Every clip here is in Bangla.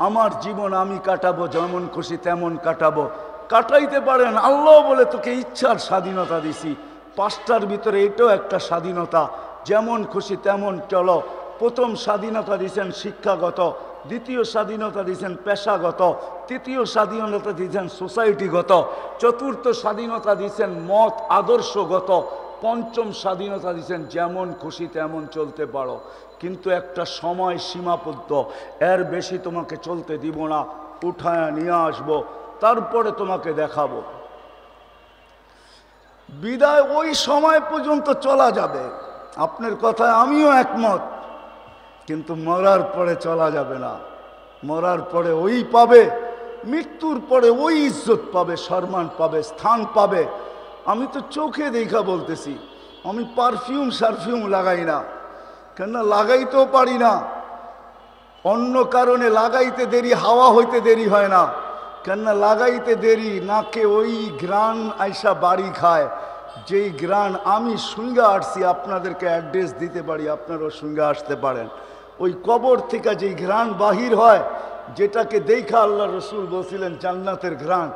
আমার জীবন আমি কাটাবো, যেমন খুশি তেমন কাটাবো। কাটাইতে পারেন, আল্লাহ বলে তোকে ইচ্ছার স্বাধীনতা দিছি। 5টার ভিতরে এটাও একটা স্বাধীনতা, যেমন খুশি তেমন চলো। প্রথম স্বাধীনতা দিয়েছেন শিক্ষাগত, দ্বিতীয় স্বাধীনতা দিয়েছেন পেশাগত, তৃতীয় স্বাধীনতা দিয়েছেন সোসাইটিগত, চতুর্থ স্বাধীনতা দিয়েছেন মত আদর্শগত, পঞ্চম স্বাধীনতা দিয়েছেন যেমন খুশি তেমন চলতে পারো, কিন্তু একটা সময় সীমাবদ্ধ, এর বেশি তোমাকে চলতে দিব না, উঠায় নিয়ে আসবো, তারপরে তোমাকে দেখাবো। বিদায় ওই সময় পর্যন্ত চলা যাবে, আপনার কথায় আমিও একমত, কিন্তু মরার পরে চলা যাবে না। মরার পরে ওই পাবে, মৃত্যুর পরে ওই ইজ্জত পাবে, সম্মান পাবে, স্থান পাবে। আমি তো চোখে দেখা বলতেছি, আমি পারফিউম লাগাই না, কেন লাগাইতেও পারি না, অন্য কারণে লাগাইতে দেরি, হাওয়া হইতে দেরি হয় না, কেন লাগাইতে দেরি, নাকে ওই ঘ্রাণ আইসা বাড়ি খায়, যেই ঘ্রাণ আমি শুঙ্গা আসছি, আপনাদেরকে অ্যাড্রেস দিতে পারি, আপনারাও শুঙ্গা আসতে পারেন। ওই কবর থেকে যেই ঘ্রাণ বাহির হয়, যেটাকে দেখা আল্লাহ রসুল বলছিলেন জান্নাতের ঘ্রাণ,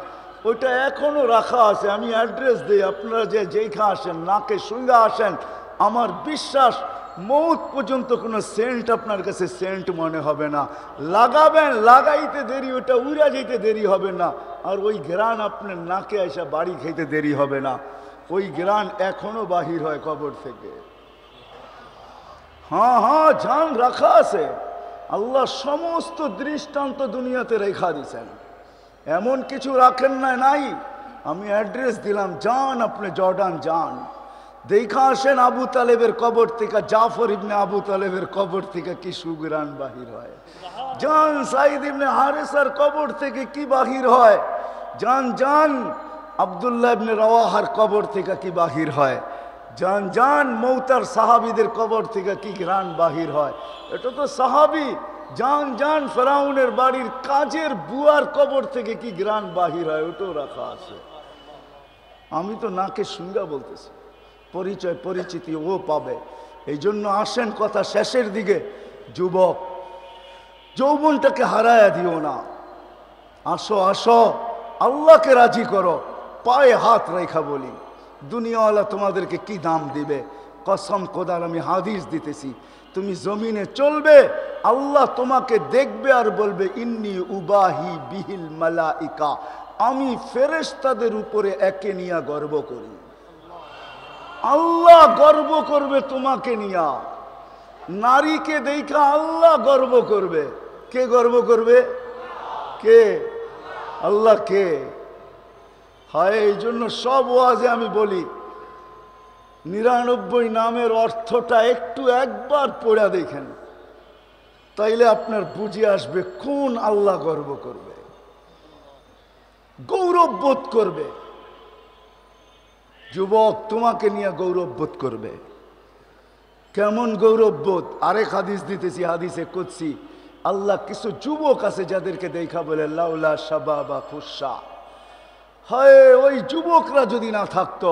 ওইটা এখনো রাখা আছে। আমি অ্যাড্রেস দিই, আপনারা যেইখা আসেন, নাকে শুঙ্গা আসেন, আমার বিশ্বাস মৌত পর্যন্ত কোনো সেন্ট আপনার কাছে সেন্ট মনে হবে না। লাগাবেন, লাগাইতে দেরি, ওটা উড়া যেতে দেরি হবে না, আর ওই ঘ্রাণ আপনার নাকে এসে বাড়ি খেতে দেরি হবে না। ওই ঘ্রাণ এখনো বাহির হয় কবর থেকে। হ্যাঁ হ্যাঁ, জান রাখা আছে, আল্লাহ সমস্ত দৃষ্টান্ত দুনিয়াতে রেখা দিছেন, এমন কিছু রাখেন নাই। আমি অ্যাড্রেস দিলাম, যান আপনি জর্ডান যান, দেখা আসেন আবু তালেবের কবর থেকে, জাফর ইবনে আবু তালেবের কবর থেকে কি সুগ্রাণ বাহির হয়। যান সাইদ ইবনে হারেসার কবর থেকে কি বাহির হয়। যান আব্দুল্লাহ ইবনে রওয়াহার কবর থেকে কি বাহির হয়। যান মৌতার সাহাবীদের কবর থেকে কি ঘ্রাণ বাহির হয়। এটা তো সাহাবী। যান ফেরাউনের বাড়ির কাজের বুয়ার কবর থেকে কি ঘ্রাণ বাহির হয়, ওটাও রাখা আছে। আমি তো নাকে শুঙ্গা বলতেছি, পরিচয় পরিচিতি ও পাবে। এই জন্য আসেন কথা শেষের দিকে, যুবক যৌবনটাকে হারায়া দিও না। আসো আল্লাহকে রাজি করো, পায়ে হাত রেখা বলি, দুনিয়াওয়ালা তোমাদেরকে কি দাম দিবে। কসম খোদার আমি হাদিস দিতেছি, তুমি জমিনে চলবে, আল্লাহ তোমাকে দেখবে আর বলবে ইন্নী উবাহি বিহিল মালাইকা, আমি ফেরেশতাদের উপরে একে নিয়ে গর্ব করি। আল্লাহ গর্ব করবে তোমাকে নিয়া। নারীকে দেখা আল্লাহ গর্ব করবে। কে গর্ব করবে? কে? আল্লাহ। কে? হয় এই জন্য সব ওয়াজে আমি বলি 99 নামের অর্থটা একবার পড়া দেখেন, তাইলে আপনার বুঝে আসবে কোন আল্লাহ গর্ব করবে, গৌরব বোধ করবে। যুবক তোমাকে নিয়ে গৌরব বোধ করবে। কেমন গৌরব বোধ? আরেক হাদিস দিতেছি, হাদিসে কুদসি, আল্লাহ কিছু যুবক আছে যাদেরকে দেখা বলে লাউলা শাবাবা খুশা, হায় ওই যুবকরা যদি না থাকতো,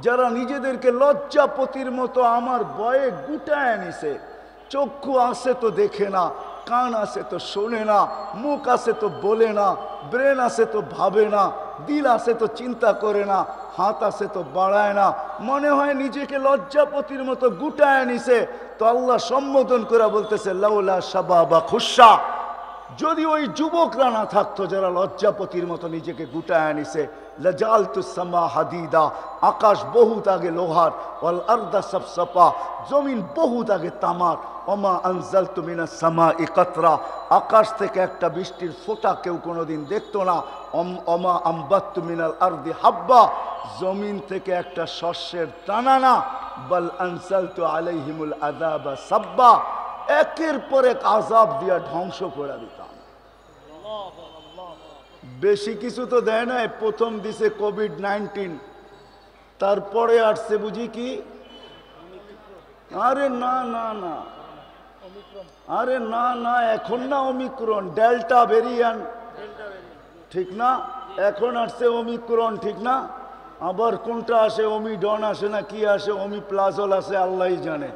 যারা নিজেদেরকে লজ্জাপতির মতো আমার বয়ে গুটায় নিছে। চক্ষু আছে তো দেখে না, কান আছে তো শোনে না, মুখ আছে তো বলে না, ব্রেন আছে তো ভাবে না, দিল আছে তো চিন্তা করে না, হাত আছে তো বাড়ায় না, মনে হয় নিজেকে লজ্জাপতির মতো গুটায় নিছে। তো আল্লাহ সম্বোধন করে বলতেছে লাউলা শাবাবা খুশা, যদি ওই যুবকরা না থাকতো যারা লজ্জাপতির মতো নিজেকে গুটায় নিছে, লাজালতুস সামা হাদিদা, আকাশ বহুত আগে লোহার, ওয়াল আরদা সাফসাফা, জমিন বহুত আগে তামার, ওমা আনজালতু মিনাস সামাই কাতরা, আকাশ থেকে একটা বৃষ্টির ফোঁটা কেউ কোনোদিন দেখতো না, ওমা আমবাততু মিনাল আরদি হাব্বা, জমিন থেকে একটা শস্যের দানা না, বাল আনজালতু আলাইহিমুল আযাবা সাব্বা, একের পর এক আযাব দিয়া ধ্বংস করে দিতাম। বেশি কিছু তো দেয় নাই, প্রথম দিছে কোভিড-19, তারপরে আসছে বুঝি কি, আরে না, আরে না, এখন না ওমিক্রন, ডেল্টা ভেরিয়েন্ট, ঠিক না? এখন আসছে ওমিক্রন, ঠিক না? আবার কোনটা আসে, ওমিডন আসে না কি আসে, ওমিপ্লাজল আসে, আল্লাহই জানে,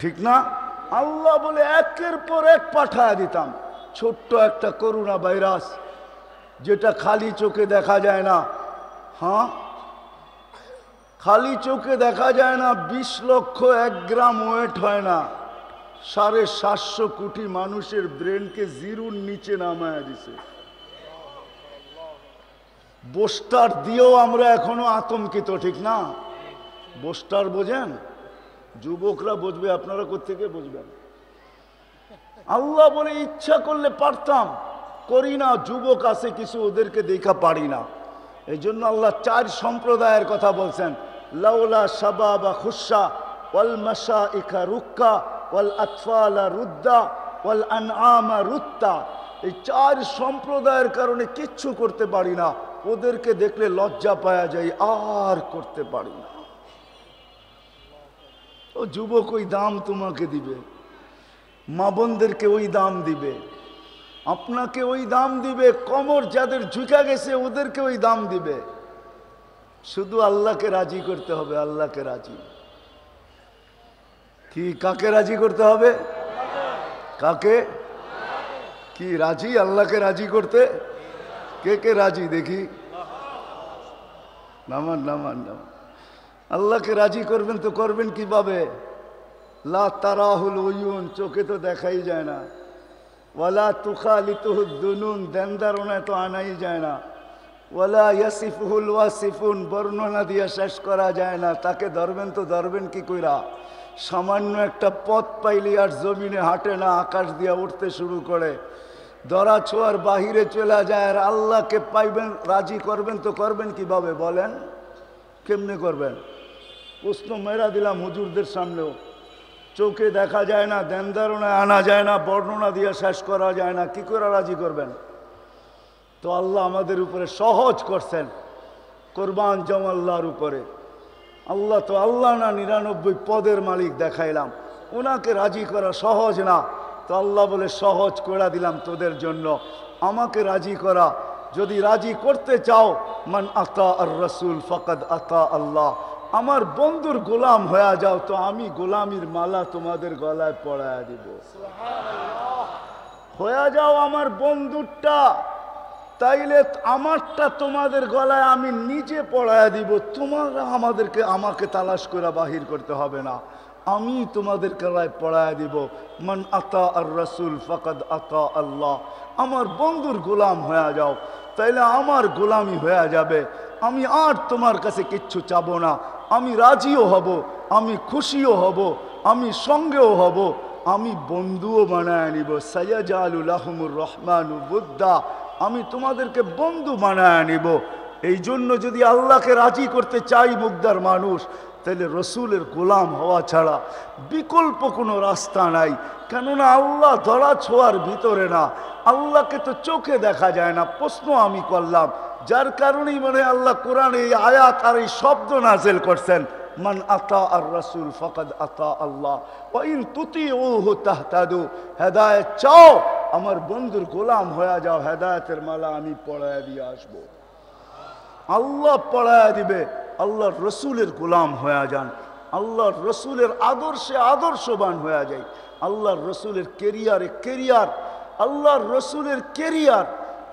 ঠিক না? আল্লাহ বলে একের পর এক পাঠায় দিতাম। ছোট্ট একটা করোনা ভাইরাস, যেটা খালি চোখে দেখা যায় না। হ্যাঁ, খালি চোখে দেখা যায় না। 20 লক্ষ 1 গ্রাম ওয়েট হয় না। 750 কোটি মানুষের ব্রেনকে জিরোর নিচে নামায় দিছে। বোস্টার দিয়েও আমরা এখনো আতঙ্কিত, ঠিক না? বোস্টার বোঝেন? যুবকরা বুঝবে, আপনারা কোত্থেকে বুঝবেন? আল্লাহ বলে ইচ্ছা করলে পারতাম, করি না। যুবক আছে কিছু, ওদেরকে দেখা পারি না। এই জন্য আল্লাহ 4 সম্প্রদায়ের কথা বলছেন। লাউলা শাবাবা খুশা ওয়াল মাশাইখা রুক্কা ওয়াল আতফালা রুদ্দা ওয়াল আনআমা রুত্তা। এই 4 সম্প্রদায়ের কারণে কিচ্ছু করতে পারি না। ওদেরকে দেখলে লজ্জা পাওয়া যায়, আর করতে পারি না। ও যুবক ওই দাম তোমাকে দিবে, মা বোনদেরকে ওই দাম দিবে, আপনাকে ওই দাম দিবে। কোমর যাদের ঝুঁকা গেছে ওদেরকে ওই দাম দিবে। শুধু আল্লাহকে রাজি করতে হবে। আল্লাহকে রাজি কি? কাকে রাজি করতে হবে? কাকে? কি রাজি? আল্লাহকে রাজি করতে কে কে রাজি? দেখি নামান নামান নামান। আল্লাহকে রাজি করবেন তো করবেন কিভাবে? লা তারাহুল উয়ুন, চোখে তো দেখাই যায় না। ওয়ালা তুখালিতুহুদ দুনুন, দেনদারনায় তো আনাই যায় না। ওয়ালা ইয়াসিফুহুল ওয়াসিফুন, বর্ণনা দিয়ে শেষ করা যায় না। তাকে ধরবেন তো ধরবেন কি কইরা? সামান্য একটা পথ পাইলে আর জমিনে হাঁটে না, আকাশ দিয়ে উঠতে শুরু করে, ধরা ছোঁয়ার বাহিরে চলে যায়। আর আল্লাহকে পাইবেন, রাজি করবেন তো করবেন কিভাবে বলেন? কেমনে করবেন? প্রশ্ন মেরা দিলাম হুজুরদের সামনেও। চোখে দেখা যায় না, দেনদারনায় আনা যায় না, বর্ণনা দিয়ে শেষ করা যায় না, কি করে রাজি করবেন? তো আল্লাহ আমাদের উপরে সহজ করছেন, কোরবান যাও আল্লাহর উপরে। আল্লাহ তো আল্লাহ না, 99 পদের মালিক দেখাইলাম। ওনাকে রাজি করা সহজ না, তো আল্লাহ বলে সহজ করে দিলাম তোদের জন্য। আমাকে রাজি করা, যদি রাজি করতে চাও, মান আতা আর রসুল ফকাদ আতা আল্লাহ। আমার বন্ধুর গোলাম হয়ে যাও, তো আমি গোলামির মালা তোমাদের গলায় পরায়া দিব। হয়ে যাও আমার বন্ধুরটা, তাইলে আমারটা তোমাদের গলায় আমি নিজে পরায়া দিব। তোমরা আমাকে তালাশ করে বাহির করতে হবে না, আমি তোমাদের গলায় পরায়া দিব। মান আতা আর রসুল ফকাদ আতা আল্লাহ। আমার বন্ধুর গোলাম হয়ে যাও, তাইলে আমার গোলামি হয়ে যাবে। আমি আর তোমার কাছে কিচ্ছু চাবো না। আমি রাজিও হব, আমি খুশিও হব, আমি সঙ্গেও হব, আমি বন্ধুও বানায় নিব। সাইয়াজালুল লাহুমুর রহমানু বুদ্দা, আমি তোমাদেরকে বন্ধু বানায় নিব। এই জন্য যদি আল্লাহকে রাজি করতে চাই মুগ্ধার মানুষ, তাহলে রসুলের গোলাম হওয়া ছাড়া বিকল্প কোনো রাস্তা নাই। কেননা আল্লাহ ধরা ছোঁয়ার ভিতরে না, আল্লাহকে তো চোখে দেখা যায় না। প্রশ্ন আমি করলাম, যার কারণেই মানে আল্লাহ কোরআনে এই আয়াত আর এই শব্দ নাযিল করছেন, মান আতা আর রাসূল ফাকাদ আতা আল্লাহ ওয়া ইন তুতিউহু তাহতাদু। হেদায়েত চাও, আমার বন্ধুর গোলাম হয়ে যাও, হেদায়েতের মালা আমি পরায়া দিয়ে আসবো। আল্লাহ পরায়া দিবে। আল্লাহর রসুলের গোলাম হয়ে যান, আল্লাহর রসুলের আদর্শে আদর্শবান হয়ে যায়। আল্লাহর রসুলের কেরিয়ারে কেরিয়ার, আল্লাহর রসুলের কেরিয়ার,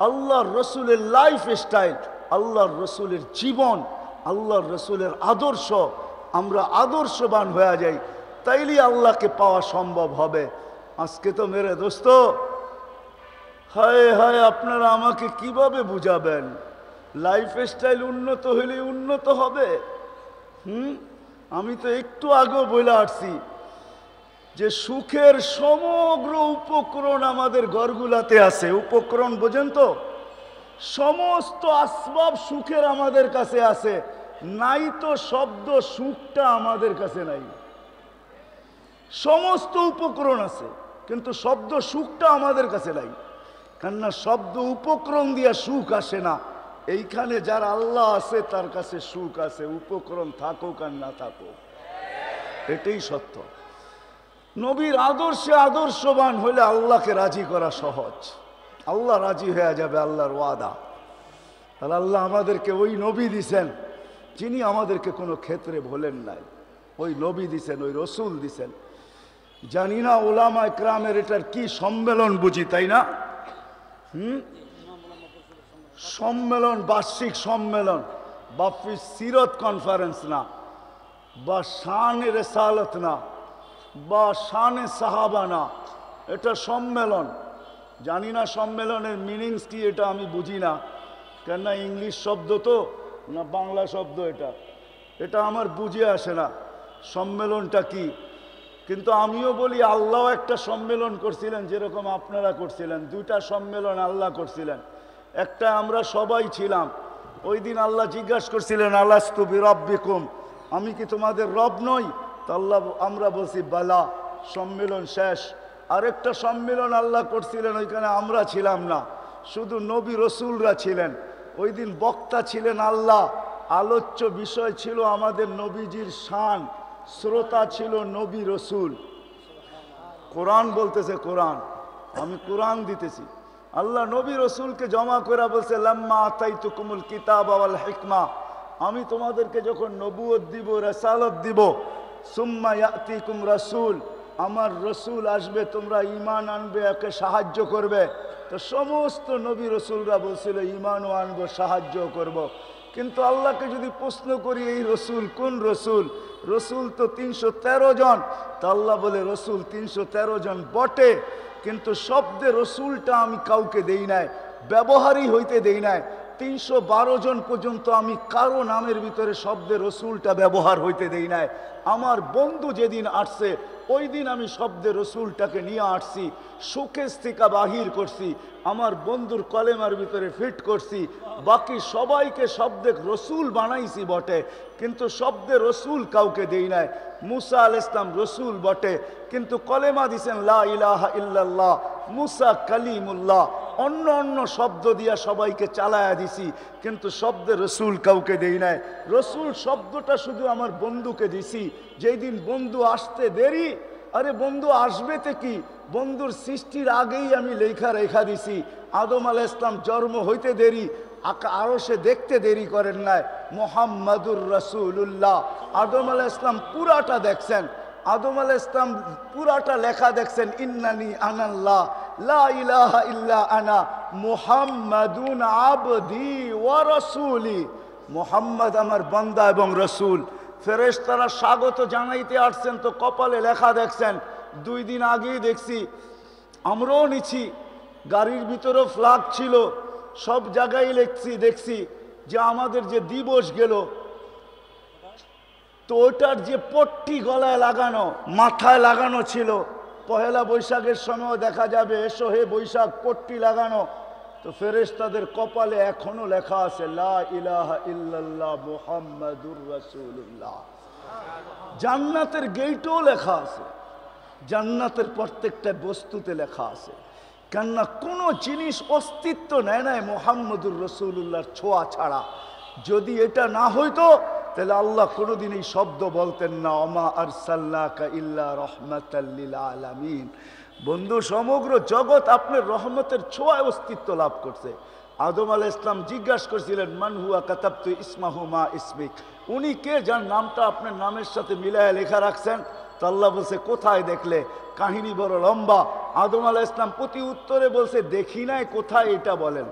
আল্লাহর রসুলের লাইফ স্টাইল, আল্লাহর রসুলের জীবন, আল্লাহর রসুলের আদর্শ, আমরা আদর্শবান হয়ে যাই, তাইলে আল্লাহকে পাওয়া সম্ভব হবে। আজকে তো মেরে দোস্ত, হায় হায়, আপনারা আমাকে কিভাবে বুঝাবেন? লাইফ স্টাইল উন্নত হইলে উন্নত হবে? আমি তো একটু আগেও বলে আসছি যে সুখের সমগ্র উপকরণ আমাদের ঘরগুলাতে আছে। উপকরণ বোঝেন তো? সমস্ত আসবাব সুখের আমাদের কাছে আছে। নাই তো শব্দ সুখটা আমাদের কাছে নাই। সমস্ত উপকরণ আছে, কিন্তু শব্দ সুখটা আমাদের কাছে নাই। কেননা শব্দ উপকরণ দিয়া সুখ আসে না। এইখানে যার আল্লাহ আছে তার কাছে সুখ আছে, উপকরণ থাকুক আর না থাকুক, এটাই সত্য। নবীর আদর্শে আদর্শবান হলে আল্লাহকে রাজি করা সহজ। আল্লাহ রাজি হয়ে যাবে, আল্লাহর ওয়াদা। তাহলে আল্লাহ আমাদেরকে ওই নবী দিছেন যিনি আমাদেরকে কোনো ক্ষেত্রে ভোলেন নাই। ওই নবী দিছেন, ওই রসুল দিছেন। জানি না ওলামা ইকরামের এটার কি সম্মেলন বুঝি, তাই না? সম্মেলন, বার্ষিক সম্মেলন, বাফি সিরত কনফারেন্স না, বা শানে রেসালত না, বা শানে সাহাবা না, এটা সম্মেলন। জানি না সম্মেলনের মিনিংস কি, এটা আমি বুঝি না, কেননা ইংলিশ শব্দ তো না বাংলা শব্দ, এটা আমার বুঝে আসে না সম্মেলনটা কি। কিন্তু আমিও বলি আল্লাহ একটা সম্মেলন করছিলেন, যেরকম আপনারা করছিলেন। দুইটা সম্মেলন আল্লাহ করছিলেন, একটা আমরা সবাই ছিলাম। ওই দিন আল্লাহ জিজ্ঞাসা করছিলেন, আলাস্তু বিরাব্বিকুম, আমি কি তোমাদের রব নই? তো আল্লাহ, আমরা বলছি বালা, সম্মেলন শেষ। আরেকটা সম্মেলন আল্লাহ করছিলেন, ওইখানে আমরা ছিলাম না, শুধু নবী রসুলরা ছিলেন। ওই দিন বক্তা ছিলেন আল্লাহ, আলোচ্য বিষয় ছিল আমাদের নবীজির শান, শ্রোতা ছিল নবী রসুল। কোরআন বলতেছে, কোরআন, আমি কোরআন দিতেছি। আল্লাহ নবী রসুলকে জমা করে বলছে, লাম্মা আতাইতুকুমুল কিতাব ওয়াল হিকমা, আমি তোমাদেরকে যখন নবুয়ত দিব, রিসালাত দিব, সুম্মা ইয়াতিকুম রাসূল, আমার রসুল আসবে, তোমরা ঈমান আনবে, একে সাহায্য করবে। তো সমস্ত নবী রসুলরা বলছিল ঈমানও আনবো, সাহায্য করব। কিন্তু আল্লাহকে যদি প্রশ্ন করি এই রসুল কোন রসুল, রসুল তো 313 জন। তা আল্লাহ বলে রসুল 313 জন বটে, কিন্তু শব্দে রসুলটা আমি কাউকে দেই নাই, ব্যবহারই হইতে দেই নাই। 312 জন পর্যন্ত আমি কারো নামের ভিতরে শব্দে রসুলটা ব্যবহার হইতে দেই নাই। আমার বন্ধু যেদিন আসছে, ওই দিন আমি শব্দে রসুলটাকে নিয়ে আসছি, শোকেস থেকে বাহির করছি, আমার বন্ধুর কলেমার ভিতরে ফিট করছি। বাকি সবাইকে শব্দে রসুল বানাইছি বটে, কিন্তু শব্দে রসুল কাউকে দেই নাই। মুসা আলাইহিস সালাম রসুল বটে, কিন্তু কলেমা দিছেন লা ইলাহা ইল্লাল্লাহ, মুসা কালিমুল্লাহ। অন্য অন্য শব্দ দিয়া সবাইকে চালায়া দিছি, কিন্তু শব্দে রসুল কাউকে দেই নাই। রসুল শব্দটা শুধু আমার বন্ধুকে দিছি। যেই দিন বন্ধু আসতে দেরি, আরে বন্ধু আসবে তো কি, বন্ধুর সৃষ্টির আগেই আমি লেখা দিছি। আদম আলাইহিস সালাম জন্ম হইতে দেরি, আরো সে দেখতে দেরি করেন নাই, মুহাম্মাদুর রাসূলুল্লাহ। আদম আলাইহিস সালাম পুরাটা দেখছেন, আদম আলাইহিস সালাম পুরাটা লেখা দেখছেন, ইন্নানি আনাল্লাহ লা ইলাহা ইল্লা আনা মুহাম্মাদুন আবদি ওয়া রাসূলি, মুহাম্মদ আমার বান্দা এবং রসুল। ফেরেশতারা স্বাগত জানাইতে আসছেন, তো কপালে লেখা দেখছেন। 2 দিন আগেই দেখছি, আমরাও নিছি, গাড়ির ভিতরেও ফ্ল্যাগ ছিল, সব জায়গায় দেখছি যে আমাদের যে দিবস গেল, তো ওটার যে পট্টি গলায় লাগানো, মাথায় লাগানো ছিল, পহেলা বৈশাখের সময় দেখা যাবে, এসো হে বৈশাখ, পট্টি লাগানো। তো ফেরেশতাদের কপালে এখনো লেখা আছে লা ইলাহা ইল্লাল্লাহ মুহাম্মাদুর রাসূলুল্লাহ। জান্নাতের গেটেও লেখা আছে, জান্নাতের প্রত্যেকটা বস্তুতে লেখা আছে। কেননা কোনো জিনিস অস্তিত্ব নেয় নাই মুহাম্মাদুর রাসূলুল্লাহর ছোঁয়া ছাড়া। যদি এটা না হইতো তাহলে আল্লাহ কোনোদিন এই শব্দ বলতেন না, ওমা আরসালনাকা ইল্লা রাহমাতাল লিল আলামিন। বন্ধু, সমগ্র জগৎ আপনার রহমতের ছোঁয়ায় অস্তিত্ব লাভ করছে। আদম আলাইহিস সালাম জিজ্ঞাসা করছিলেন, মান হুয়া কাতাবতু ইসমাহু মা ইসমিক, উনি কে যার নামটা আপনার নামের সাথে মিলায় লেখা রাখছেন? তো আল্লাহ বলছে, কোথায় দেখলে? কাহিনী বড় লম্বা। আদম আলাইহিস সালাম প্রতি উত্তরে বলছে, দেখি নাই। কোথায় এটা বলেন,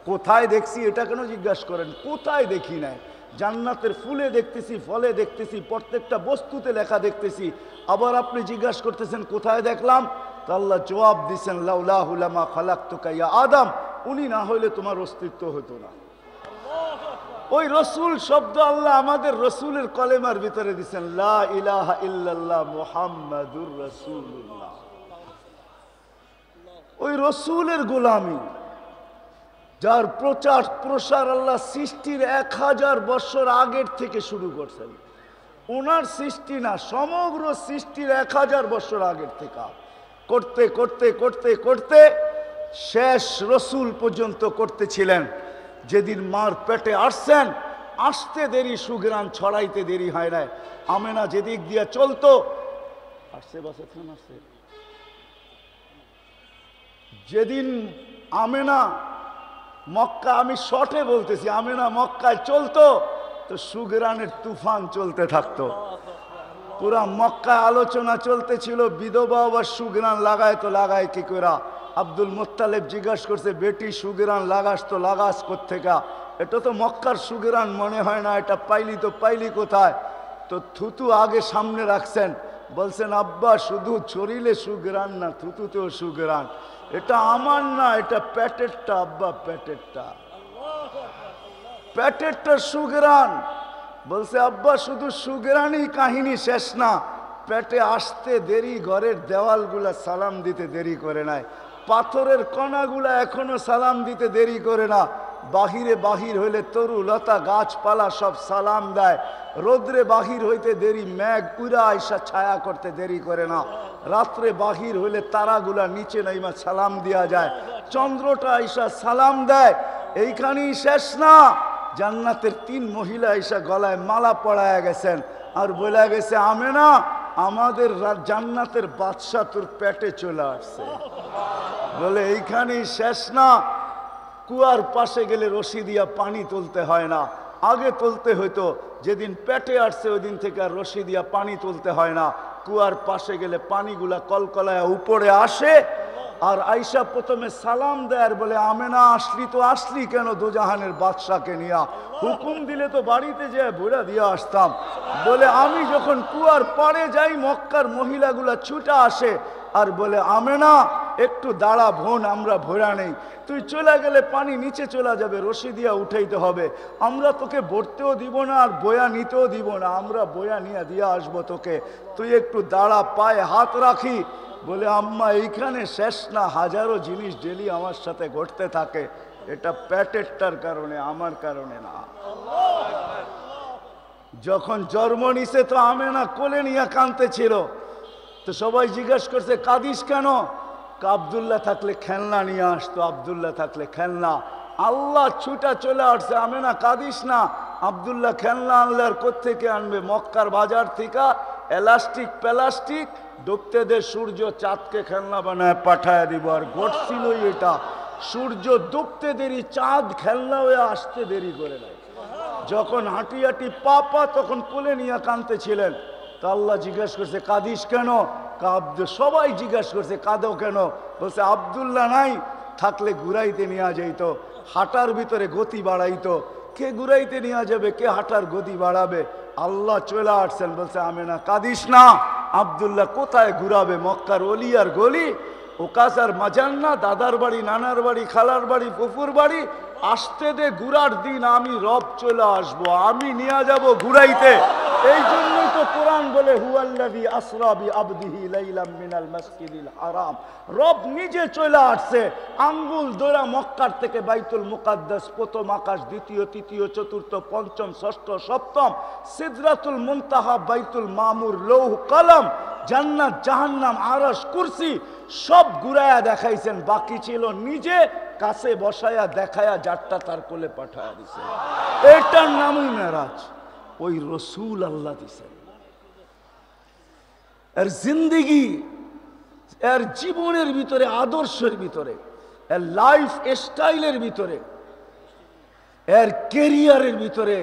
কোথায় দেখছি এটা কেন জিজ্ঞাসা করেন? কোথায় দেখি নাই? জান্নাতের ফুলে দেখতেছি, ফলে দেখতেছি, প্রত্যেকটা বস্তুতে লেখা দেখতেছি। আবার আপনি জিজ্ঞাসা করতেছেন কোথায় দেখলাম? তো আল্লাহ জবাব দিচ্ছেন, লাউলাহু লামা খালাকতুকা ইয়া আদম, উনি না হইলে তোমার অস্তিত্ব হতো না। ওই রসুল শব্দ আল্লাহ আমাদের রসুলের কলেমার ভিতরে দিচ্ছেন, লা ইলাহা ইল্লাল্লাহ মুহাম্মাদুর রাসূলুল্লাহ। ওই রসুলের গোলামি, যার প্রচার প্রসার আল্লাহ সৃষ্টির 1000 বছর আগের থেকে শুরু করছেন। ওনার সৃষ্টি না, সমগ্র সৃষ্টির 1000 বছর আগের থেকে করতে করতে করতে করতে শেষ রসুল পর্যন্ত করতেছিলেন। যেদিন মার পেটে আসছেন, আসতে দেরি, সুঘ্রাণ ছড়াইতে দেরি হয় নাই। আমেনা যেদিক দিয়ে চলতো, আসছে বাসে খান আসছে, যেদিন আমেনা মক্কা, আমি শর্টে বলতেছি, আমেনা মক্কায় চলতো, তো সুঘ্রাণের তুফান চলতে থাকতো। পুরা মক্কায় আলোচনা চলতেছিল, বিধবা আবার সুঘ্রাণ লাগায় তো লাগায় কি করা। আব্দুল মুত্তালিব জিজ্ঞাসা করছে, বেটি সুগেরান লাগাস তো লাগাস কোত্থেকা? এটা তো মক্কার সুগেরান মনে হয় না, এটা পাইলি কোথায়? তো থুতু আগে সামনে রাখছেন, বলছেন আব্বা শুধু শরীরে সুগেরান না, থুতুতেও সুগেরান। এটা আমার না, এটা পেটেরটা আব্বা, পেটেরটা সুগেরান। বলছে আব্বা শুধু সুগেরানই কাহিনী শেষ না, পেটে আসতে দেরি, ঘরের দেওয়ালগুলা সালাম দিতে দেরি করে নাই, পাথরের কণাগুলা এখনো সালাম দিতে দেরি করে না। বাহির হইলে তরু লতা গাছপালা সব সালাম দেয়, রোদ্রে বাহির হইতে দেরি, মেঘ উড়া আইসা ছায়া করতে দেরি করে না। রাত্রে বাহির হইলে তারাগুলা নিচে নাইমা সালাম দেওয়া যায়, চন্দ্রটা আইসা সালাম দেয়। এইখানেই শেষ না, জান্নাতের 3 মহিলা আইসা গলায় মালা পড়ায় গেছেন আর বলে গেছে, আমেনা আমাদের জান্নাতের বাদশা তোর পেটে চলে আসছে। বলে এইখানেই শেষ না, কুয়ার পাশে গেলে রশি দিয়া পানি তুলতে হয় না, আগে তুলতে হইতো, যেদিন পেটে আসছে ওই দিন থেকে আর রশি দিয়া পানি তুলতে হয় না। কুয়ার পাশে গেলে পানিগুলা কলকলায় উপরে আসে, আর আইসা প্রথমে সালাম দেয় আর বলে, আমেনা আসলি তো আসলি কেন দোজাহানের বাদশাকে নিয়া? হুকুম দিলে তো বাড়িতে যেয়ে ভুড়া দিয়ে আসতাম। বলে আমি যখন কুয়ার পাড়ে যাই, মক্কার মহিলাগুলা ছুটা আসে আর বলে, আমেনা একটু দাঁড়া বোন, আমরা ভোরা নেই, তুই চলে গেলে পানি নিচে চলে যাবে, রশি দিয়া উঠাইতে হবে, আমরা তোকে ভরতেও দিব না আর বয়া নিতেও দিব না, আমরা বয়া নিয়ে দিয়ে আসবো তোকে, তুই একটু দাঁড়া, পায়ে হাত রাখি। বলে আম্মা এইখানে শেষ না, হাজারো জিনিস ডেলি আমার সাথে ঘটতে থাকে, এটা পেটেরটার কারণে, আমার কারণে না। যখন জন্ম নিছে তো আমেনা কোলে নিয়ে কাঁদতে ছিল, তো সবাই জিজ্ঞাসা করছে কাঁদিস কেন? আব্দুল্লাহ থাকলে খেলনা নিয়ে আসতো, আব্দুল্লাহ থাকলে খেলনা। আল্লাহ ছুটা চলে আসছে, আমেনা কাঁদিস না, আব্দুল্লাহ খেলনা আনলে আর কোত্থেকে আনবে? মক্কার বাজার থেকে এলাস্টিক প্লাস্টিক ডুবতে দে, সূর্য চাঁদকে খেলনা বানায় পাঠায় দিব। আর ঘটছিলই এটা, সূর্য ডুবতে দেরি, চাঁদ খেলনা হয়ে আসতে দেরি করে নাই। যখন হাঁটি হাঁটি পা তখন কোলে নিয়ে কাঁদতেছিলেন, তো আল্লাহ জিজ্ঞাসা করছে কাঁদিস কেন? সবাই জিজ্ঞাসা করছে কাঁদো কেন? বলছে আব্দুল্লাহ নাই, থাকলে ঘুরাইতে নিয়ে যাইতো, হাঁটার ভিতরে গতি বাড়াইতো। কে ঘুরাইতে নিয়ে যাবে, কে হাঁটার গতি বাড়াবে? আল্লাহ চলে আসছেন, বলছে আমেনা কাঁদিস না, আব্দুল্লাহ কোথায় ঘুরাবে? মক্কার অলি আর গলি, ওকাসার মাজান্না, দাদার বাড়ি, নানার বাড়ি, খালার বাড়ি, ফুফুর বাড়ি, আসতে দে, ঘুরার দিন আমি রব চলে আসবো, আমি নিয়ে যাব ঘুরাইতে। এই জন্যই তো কোরআন বলে হুয়াল্লাযী আসরা বিআবদিহি লাইলাম মিনাল মাসজিদিল হারাম, রব নিজে চলে আসছে, আঙ্গুল দোরা মক্কার থেকে বাইতুল মুকাদ্দাস, প্রথম আকাশ, দ্বিতীয়, তৃতীয়, চতুর্থ, পঞ্চম, ষষ্ঠ, সপ্তম, সিদরাতুল মুনতাহা, বাইতুল মামুর, লৌহ কলম, জান্নাত, জাহান্নাম, আরশ, কুরসি সব ঘুরায়া দেখাইছেন। বাকি ছিল নিজে কাছে বসায়া দেখায়া, যারটা তার কোলে পাঠায়া দিছে। এটার নামই মেরাজ। ওই রসুল আল্লাহ দিছেন, এর জিন্দেগি, এর জীবনের ভিতরে, আদর্শের ভিতরে, এর লাইফ স্টাইলের ভিতরে, এর কেরিয়ারের ভিতরে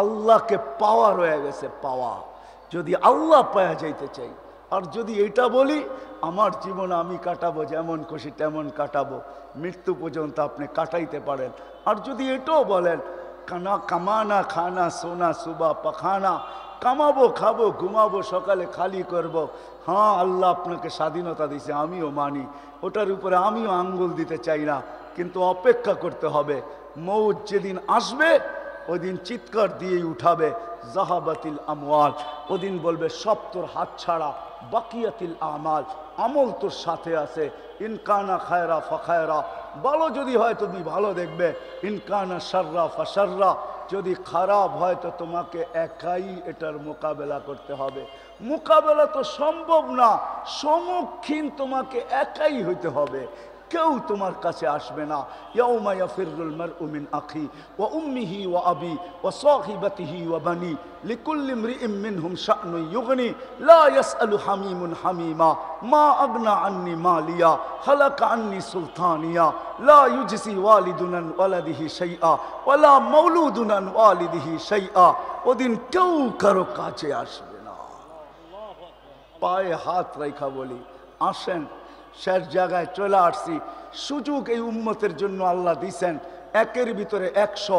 আল্লাহকে পাওয়া রয়ে গেছে। পাওয়া, যদি আল্লাহ পাওয়া যাইতে চাই, আর যদি এটা বলি আমার জীবন আমি কাটাবো, যেমন খুশি তেমন কাটাবো, মৃত্যু পর্যন্ত আপনি কাটাইতে পারেন। আর যদি এটাও বলেন কানা কামানা খানা সোনা সুবা পাখানা, কামাবো, খাবো, ঘুমাবো, সকালে খালি করব, হ্যাঁ আল্লাহ আপনাকে স্বাধীনতা দিছে, আমিও মানি, ওটার উপরে আমিও আঙ্গুল দিতে চাই না, কিন্তু অপেক্ষা করতে হবে। মৌত যেদিন আসবে ওই দিন চিৎকার দিয়েই উঠাবে, জাহাবাতিল আমওয়াল, ওদিন বলবে সব তোর হাত ছাড়া, বাকিয়াতিল আমাল, আমল তোর সাথে আছে। ইনকানা খায়রা ফাখায়রা, ভালো যদি হয় তুমি ভালো দেখবে, ইনকানা শাররা ফাশাররা, যদি খারাপ হয় তো তোমাকে একাই এটার মোকাবেলা করতে হবে। মোকাবেলা তো সম্ভব না, সম্মুখীন তোমাকে একাই হইতে হবে, কেউ তোমার কাছে আসবে না। ইয়াউমা ইয়াফিরুল মারউ মিন আখি ওয়া উম্মিহি ওয়া আবি ওয়া সাহিবাতিহি ওয়া বানি লিকুল্লি ইমরিইম মিনহুম শা'নুন ইউগনি লা ইয়াসআলু হামিমুন হামিমা মা আগনা আন্নি মালিয়া হালাকা আন্নি সুলতানিয়া লা ইউজসি ওয়ালিদুন আন ওয়ালাদিহি শাইআ ওয়া লা মাওলুদুন আন ওয়ালিদিহি শাইআ। ওদিন কেউ কারো কাছে আসবে না। পায়ে হাত রাখা বলি, আসেন শেষ জায়গায় চলে আসছি। সুযোগ এই উম্মতের জন্য আল্লাহ দিছেন, একের ভিতরে 100,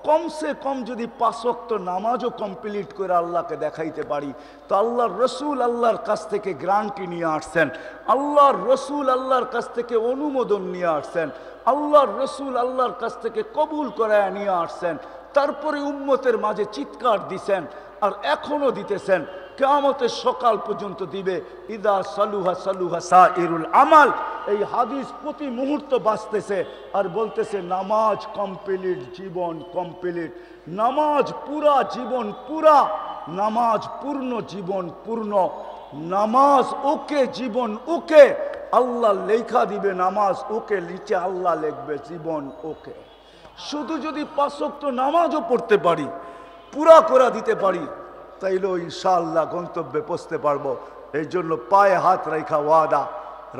কমসে কম যদি 5 ওয়াক্ত নামাজও কমপ্লিট করে আল্লাহকে দেখাইতে পারি, তো আল্লাহর রসুল আল্লাহর কাছ থেকে গ্যারান্টি নিয়ে আসছেন, আল্লাহর রসুল আল্লাহর কাছ থেকে অনুমোদন নিয়ে আসছেন, আল্লাহর রসুল আল্লাহর কাছ থেকে কবুল করায় নিয়ে আসছেন। তারপরে উম্মতের মাঝে চিৎকার দিছেন, আর এখনো দিতেছেন, কিয়ামতের সকাল পর্যন্ত দিবে। ইদা সালুহা সালুহা সাইরুল আমাল। এই হাদিস প্রতি মুহূর্ত বাঁচতেছে আর বলতেছে নামাজ কমপ্লিট, জীবন কমপ্লিট। নামাজ পুরা, জীবন পুরা। নামাজ পূর্ণ, জীবন পূর্ণ। নামাজ ওকে, জীবন ওকে। আল্লাহ লেখা দিবে নামাজ ওকে, নিচে আল্লাহ লিখবে জীবন ওকে। শুধু যদি 5 ওয়াক্ত নামাজও পড়তে পারি, পুরা করে দিতে পারি, তাইলেও ইনশাআল্লাহ গন্তব্যে পৌঁছতে পারবো। এই জন্য পায়ে হাত রেখা ওয়াদা,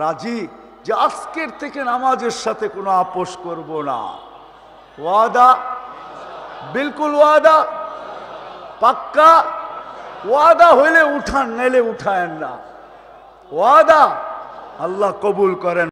রাজি যে আজকের থেকে নামাজের সাথে কোনো আপোষ করব না। ওয়াদা, বিলকুল ওয়াদা, পাক্কা ওয়াদা। হইলে উঠান, নাইলে উঠায়েন না। ওয়াদা। আল্লাহ কবুল করেন।